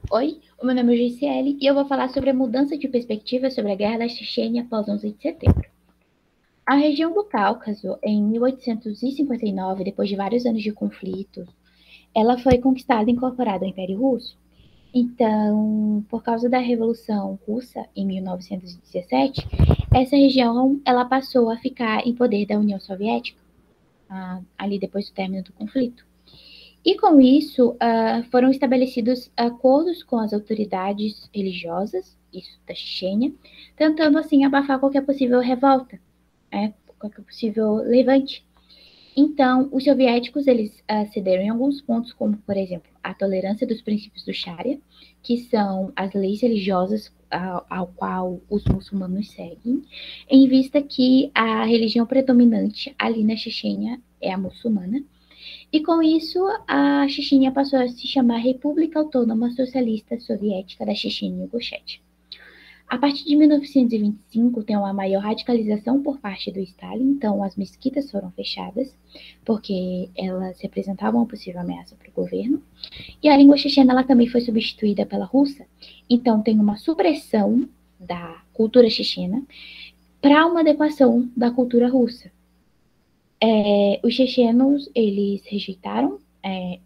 Oi, o meu nome é Gisele e eu vou falar sobre a mudança de perspectiva sobre a Guerra da Chechênia após 11 de setembro. A região do Cáucaso, em 1859, depois de vários anos de conflitos, ela foi conquistada e incorporada ao Império Russo. Então, por causa da Revolução Russa, em 1917, essa região ela passou a ficar em poder da União Soviética, ali depois do término do conflito. E com isso, foram estabelecidos acordos com as autoridades religiosas, isso da Chechênia, tentando assim abafar qualquer possível revolta, qualquer possível levante. Então, os soviéticos eles cederam em alguns pontos, como por exemplo a tolerância dos princípios do Sharia, que são as leis religiosas ao qual os muçulmanos seguem, em vista que a religião predominante ali na Chechênia é a muçulmana. E com isso, a Chechênia passou a se chamar República Autônoma Socialista Soviética da Chechênia e Ingushétia. A partir de 1925, tem uma maior radicalização por parte do Stalin, então as mesquitas foram fechadas, porque elas representavam uma possível ameaça para o governo. E a língua chechena ela também foi substituída pela russa, então tem uma supressão da cultura chechena para uma adequação da cultura russa. Os chechenos, eles rejeitaram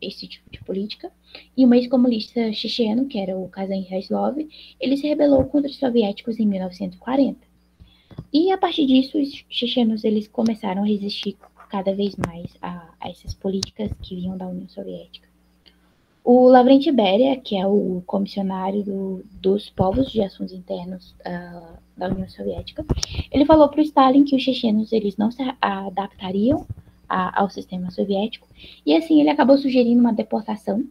esse tipo de política, e o ex-comunista checheno, que era o Kazan Haislov, ele se rebelou contra os soviéticos em 1940. E a partir disso, os chechenos eles começaram a resistir cada vez mais a essas políticas que vinham da União Soviética. O Lavrenti Beria, que é o comissionário dos povos de assuntos internos da União Soviética, ele falou para o Stalin que os chechenos eles não se adaptariam ao sistema soviético, e assim ele acabou sugerindo uma deportação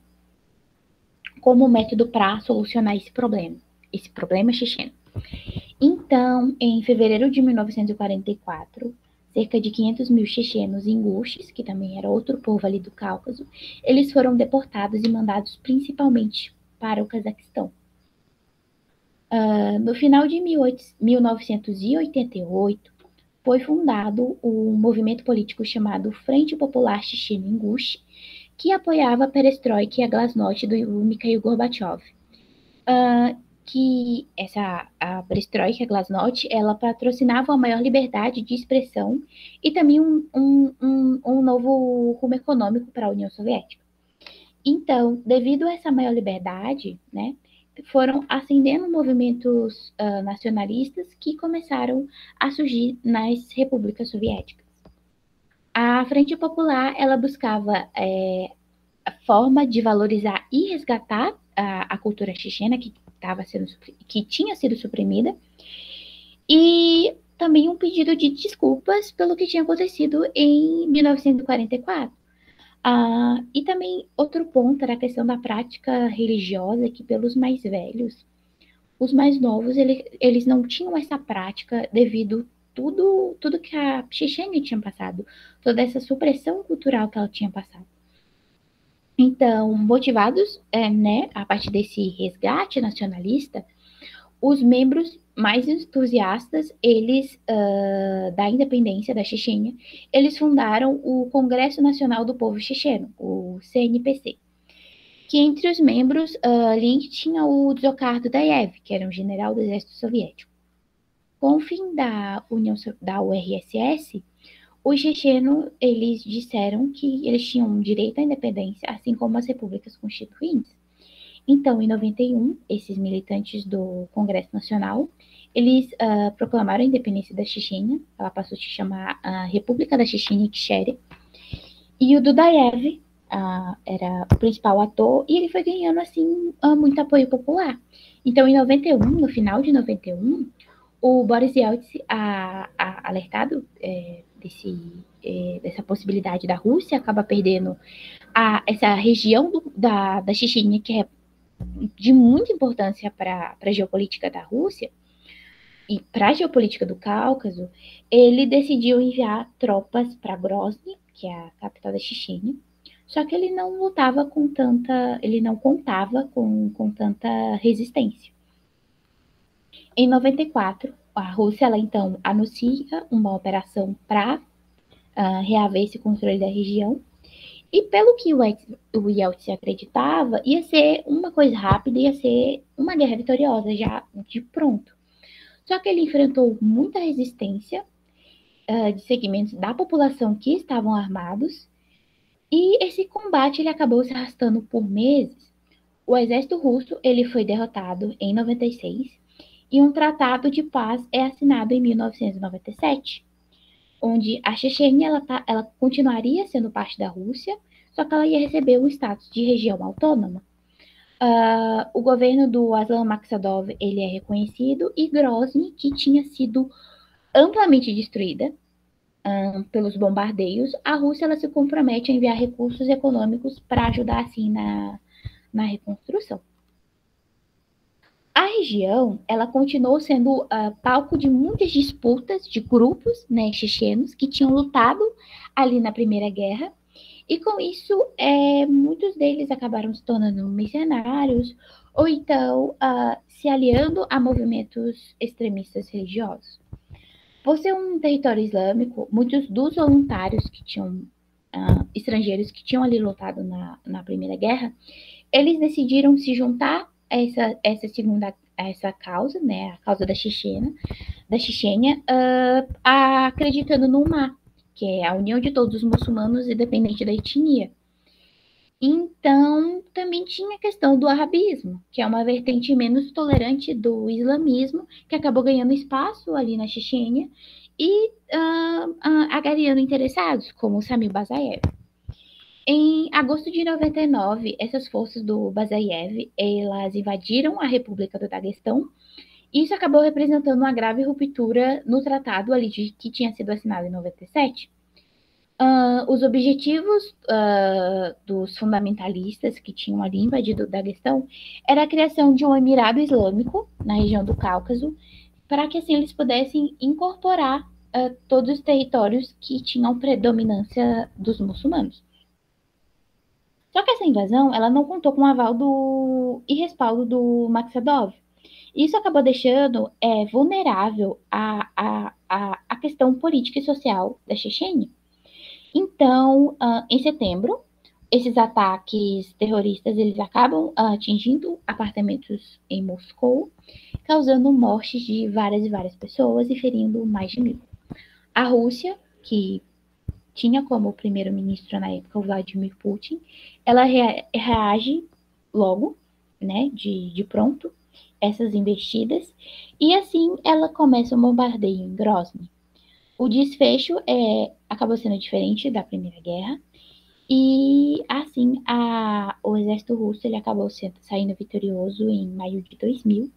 como método para solucionar esse problema checheno. Então, em fevereiro de 1944, cerca de 500 mil chechenos ingushes, que também era outro povo ali do Cáucaso, eles foram deportados e mandados principalmente para o Cazaquistão. No final de 1988, foi fundado um movimento político chamado Frente Popular Checheno-Ingush, que apoiava a perestroika e a glasnost do Mikhail Gorbachev. Que a perestroika, a glasnost, ela patrocinava uma maior liberdade de expressão e também um novo rumo econômico para a União Soviética. Então, devido a essa maior liberdade, né, foram ascendendo movimentos nacionalistas que começaram a surgir nas repúblicas soviéticas. A Frente Popular, ela buscava a forma de valorizar e resgatar a cultura chechena que tinha sido suprimida, e também um pedido de desculpas pelo que tinha acontecido em 1944. E também outro ponto era a questão da prática religiosa, que pelos mais velhos, os mais novos, eles não tinham essa prática devido tudo que a Chechênia tinha passado, toda essa supressão cultural que ela tinha passado. Então, motivados né, a partir desse resgate nacionalista, os membros mais entusiastas, eles da independência da Chechênia, eles fundaram o Congresso Nacional do Povo Checheno, o CNPC, que entre os membros ali tinha o Dzhokhar Dudaev, que era um general do exército soviético. Com o fim da URSS, os chechenos, eles disseram que eles tinham direito à independência, assim como as repúblicas constituintes. Então, em 91, esses militantes do Congresso Nacional, eles proclamaram a independência da Chechênia, ela passou a se chamar a República da Chechênia e Ichkéria, e o Dudaev era o principal ator, e ele foi ganhando, assim, muito apoio popular. Então, em 91, no final de 91, o Boris Yeltsin, alertado dessa possibilidade da Rússia, acaba perdendo essa região da Chechênia, que é de muita importância para a geopolítica da Rússia e para a geopolítica do Cáucaso, ele decidiu enviar tropas para Grozny, que é a capital da Chechênia, só que ele não lutava ele não contava com tanta resistência. Em 94, a Rússia ela então anuncia uma operação para reaver esse controle da região, E pelo que o Yeltsin acreditava, ia ser uma coisa rápida, ia ser uma guerra vitoriosa já de pronto. Só que ele enfrentou muita resistência de segmentos da população que estavam armados, e esse combate ele acabou se arrastando por meses. O exército russo ele foi derrotado em 96 e um tratado de paz é assinado em 1997, onde a Chechênia ela continuaria sendo parte da Rússia, só que ela ia receber o status de região autônoma. O governo do Aslan Maksadov ele é reconhecido, e Grozny, que tinha sido amplamente destruída pelos bombardeios, a Rússia ela se compromete a enviar recursos econômicos para ajudar assim na reconstrução. A região ela continuou sendo palco de muitas disputas de grupos, né, chechenos que tinham lutado ali na Primeira Guerra, e com isso muitos deles acabaram se tornando mercenários ou então se aliando a movimentos extremistas religiosos. Por ser um território islâmico, muitos dos voluntários que tinham estrangeiros que tinham ali lutado na Primeira Guerra, eles decidiram se juntar a essa causa, né, a causa da Chechênia, acreditando no Ummah, que é a união de todos os muçulmanos, independente da etnia. Então, também tinha a questão do arabismo, que é uma vertente menos tolerante do islamismo, que acabou ganhando espaço ali na Chechênia e agariando interessados, como Samir Basayev. Em agosto de 99, essas forças do Basayev, elas invadiram a República do Daguestão, e isso acabou representando uma grave ruptura no tratado ali que tinha sido assinado em 97. Os objetivos dos fundamentalistas que tinham ali invadido o Daguestão era a criação de um emirado islâmico na região do Cáucaso, para que assim eles pudessem incorporar todos os territórios que tinham predominância dos muçulmanos. Só que essa invasão ela não contou com o aval e respaldo do Maksadov. Isso acabou deixando vulnerável a questão política e social da Chechênia. Então, em setembro, esses ataques terroristas eles acabam atingindo apartamentos em Moscou, causando mortes de várias e várias pessoas e ferindo mais de 1.000. A Rússia, que tinha como primeiro-ministro na época o Vladimir Putin, ela reage logo, né, de pronto, essas investidas, e assim ela começa o bombardeio em Grozny. O desfecho acabou sendo diferente da Primeira Guerra, e assim o exército russo ele acabou saindo vitorioso em maio de 2000,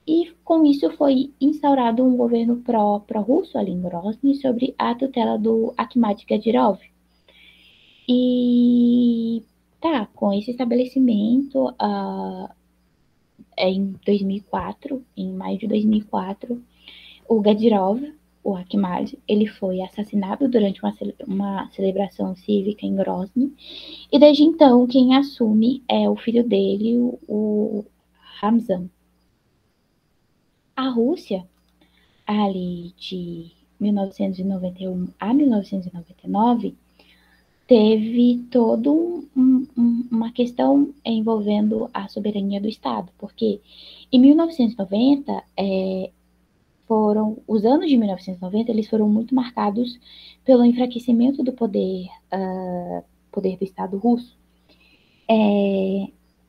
e com isso foi instaurado um governo pró-russo ali em Grozny, sobre a tutela do Akhmat Kadyrov. E com esse estabelecimento, em 2004, em maio de 2004, o Kadyrov, o Akhmat, ele foi assassinado durante uma celebração cívica em Grozny, e desde então quem assume é o filho dele, o Ramzan. A Rússia, ali de 1991 a 1999, teve toda uma questão envolvendo a soberania do Estado, porque em 1990, os anos de 1990, eles foram muito marcados pelo enfraquecimento do poder do Estado russo.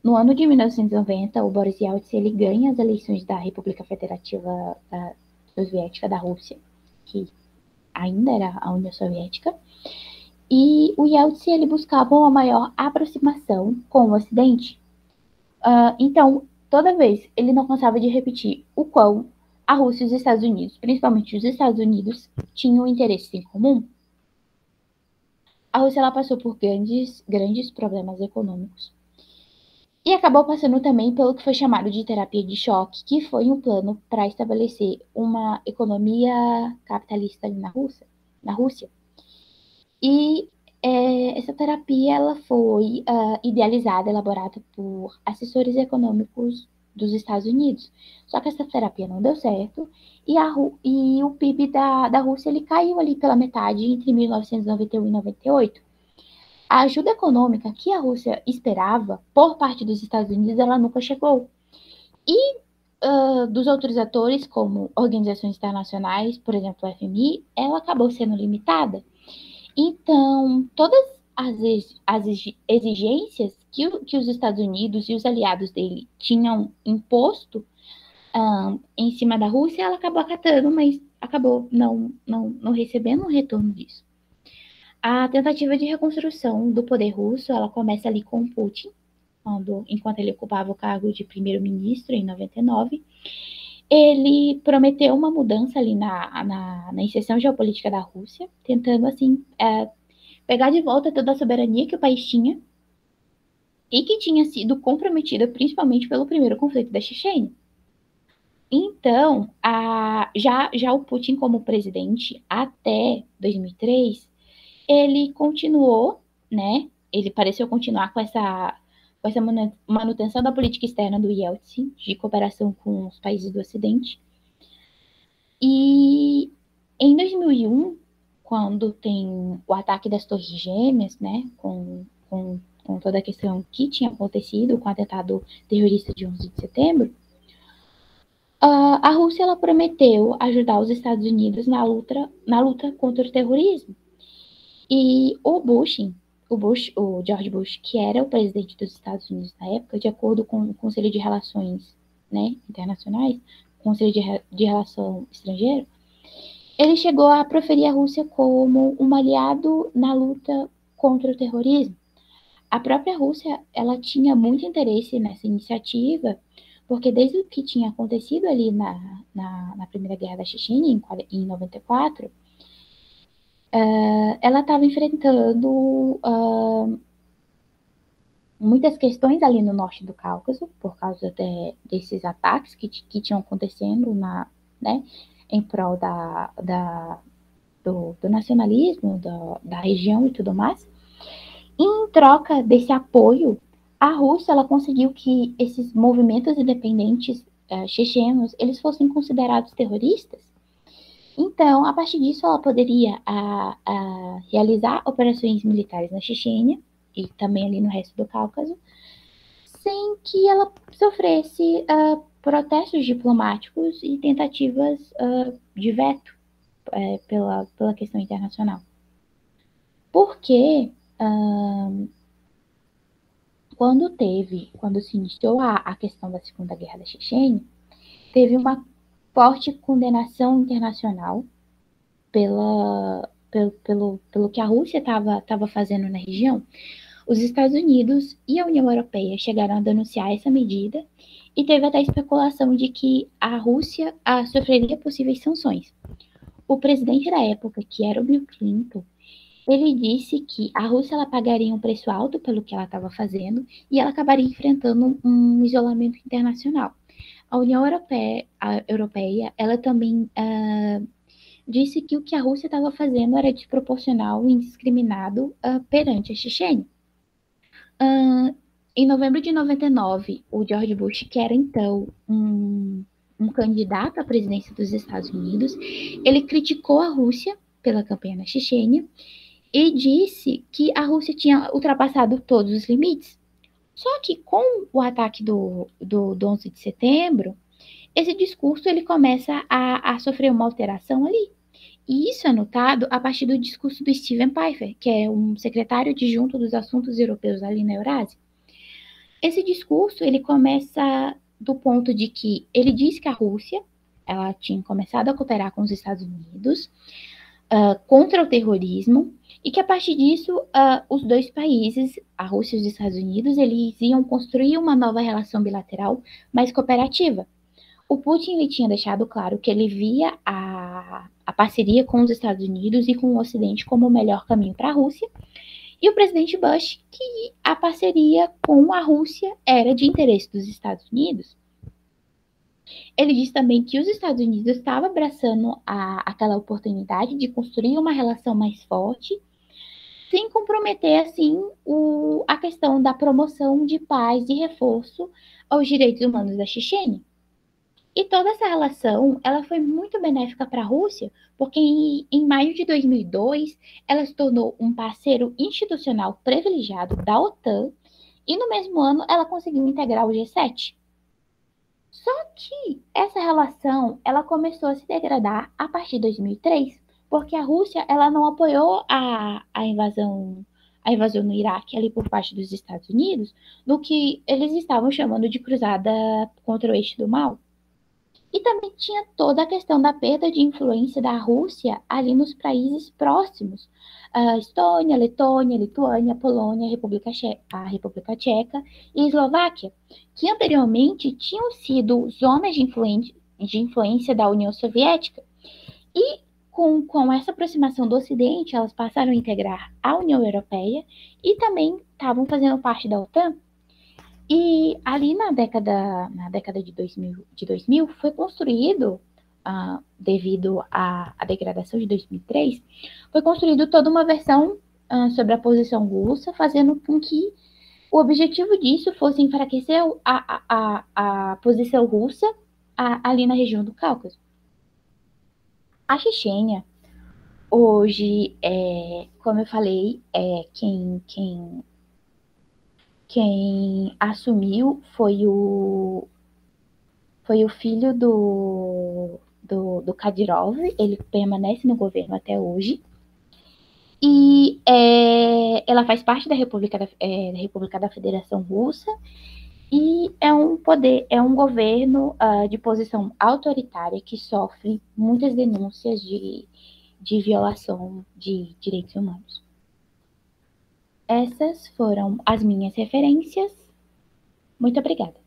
No ano de 1990, o Boris Yeltsin ele ganha as eleições da República Federativa Soviética da Rússia, que ainda era a União Soviética, e o Yeltsin ele buscava uma maior aproximação com o Ocidente. Então, toda vez ele não cansava de repetir o quão a Rússia e os Estados Unidos, principalmente os Estados Unidos, tinham interesses em comum. A Rússia ela passou por grandes problemas econômicos. E acabou passando também pelo que foi chamado de terapia de choque, que foi um plano para estabelecer uma economia capitalista ali na Rússia. E essa terapia ela foi idealizada, elaborada por assessores econômicos dos Estados Unidos. Só que essa terapia não deu certo, e o PIB da Rússia ele caiu ali pela metade entre 1991 e 98. A ajuda econômica que a Rússia esperava por parte dos Estados Unidos, ela nunca chegou. E dos outros atores, como organizações internacionais, por exemplo, o FMI, ela acabou sendo limitada. Então, todas as exigências que os Estados Unidos e os aliados dele tinham imposto em cima da Rússia, ela acabou acatando, mas acabou não recebendo um retorno disso. A tentativa de reconstrução do poder russo, ela começa ali com Putin, enquanto ele ocupava o cargo de primeiro-ministro em 99. Ele prometeu uma mudança ali na inserção geopolítica da Rússia, tentando, assim, pegar de volta toda a soberania que o país tinha e que tinha sido comprometida principalmente pelo primeiro conflito da Chechênia. Então, já o Putin como presidente até 2003, ele continuou, né? Ele pareceu continuar com essa manutenção da política externa do Yeltsin, de cooperação com os países do Ocidente. E em 2001, quando tem o ataque das Torres Gêmeas, né, com toda a questão que tinha acontecido com o atentado terrorista de 11 de setembro, a Rússia ela prometeu ajudar os Estados Unidos na luta contra o terrorismo. E o George Bush, que era o presidente dos Estados Unidos na época, de acordo com o Conselho de Relações, né, Internacionais, Conselho de Relação Estrangeira, ele chegou a proferir a Rússia como um aliado na luta contra o terrorismo. A própria Rússia, ela tinha muito interesse nessa iniciativa, porque desde o que tinha acontecido ali na Primeira Guerra da Chechênia, em 94, ela estava enfrentando muitas questões ali no norte do Cáucaso, por causa desses ataques que tinham acontecendo né, em prol do nacionalismo da região e tudo mais. E em troca desse apoio, a Rússia ela conseguiu que esses movimentos independentes chechenos eles fossem considerados terroristas. Então, a partir disso, ela poderia realizar operações militares na Chechênia e também ali no resto do Cáucaso, sem que ela sofresse protestos diplomáticos e tentativas de veto pela questão internacional. Porque quando se iniciou a questão da Segunda Guerra da Chechênia, teve uma forte condenação internacional pelo que a Rússia estava fazendo na região. Os Estados Unidos e a União Europeia chegaram a denunciar essa medida e teve até a especulação de que a Rússia sofreria possíveis sanções. O presidente da época, que era o Bill Clinton, ele disse que a Rússia ela pagaria um preço alto pelo que ela estava fazendo e ela acabaria enfrentando um isolamento internacional. A União Europeia ela também disse que o que a Rússia estava fazendo era desproporcional e indiscriminado perante a Chechênia. Em novembro de 99, o George Bush, que era então um candidato à presidência dos Estados Unidos, ele criticou a Rússia pela campanha na Chechênia e disse que a Rússia tinha ultrapassado todos os limites. Só que com o ataque do 11 de setembro, esse discurso ele começa a sofrer uma alteração ali. E isso é notado a partir do discurso do Steven Pfeiffer, que é um secretário adjunto dos assuntos europeus ali na Eurásia. Esse discurso ele começa do ponto de que ele diz que a Rússia ela tinha começado a cooperar com os Estados Unidos contra o terrorismo e que a partir disso os dois países, a Rússia e os Estados Unidos, eles iam construir uma nova relação bilateral mais cooperativa. O Putin ele tinha deixado claro que ele via a parceria com os Estados Unidos e com o Ocidente como o melhor caminho para a Rússia, e o presidente Bush que a parceria com a Rússia era de interesse dos Estados Unidos. Ele disse também que os Estados Unidos estavam abraçando aquela oportunidade de construir uma relação mais forte, sem comprometer, assim, a questão da promoção de paz e reforço aos direitos humanos da Chechênia. E toda essa relação, ela foi muito benéfica para a Rússia, porque em maio de 2002, ela se tornou um parceiro institucional privilegiado da OTAN, e no mesmo ano ela conseguiu integrar o G7. Só que essa relação, ela começou a se degradar a partir de 2003, porque a Rússia, ela não apoiou a invasão no Iraque ali por parte dos Estados Unidos, no que eles estavam chamando de cruzada contra o eixo do mal. E também tinha toda a questão da perda de influência da Rússia ali nos países próximos. Estônia, Letônia, Lituânia, Polônia, a República Tcheca e Eslováquia, que anteriormente tinham sido zonas de influência da União Soviética. E com essa aproximação do Ocidente, elas passaram a integrar a União Europeia e também estavam fazendo parte da OTAN. E ali na década de 2000 foi construído, devido à degradação de 2003, foi construído toda uma versão sobre a posição russa, fazendo com que o objetivo disso fosse enfraquecer a posição russa ali na região do Cáucaso. A Chechênia, hoje, como eu falei, quem assumiu foi o filho do Kadyrov, ele permanece no governo até hoje. E ela faz parte da República da Federação Russa e é um governo de posição autoritária que sofre muitas denúncias de violação de direitos humanos. Essas foram as minhas referências. Muito obrigada.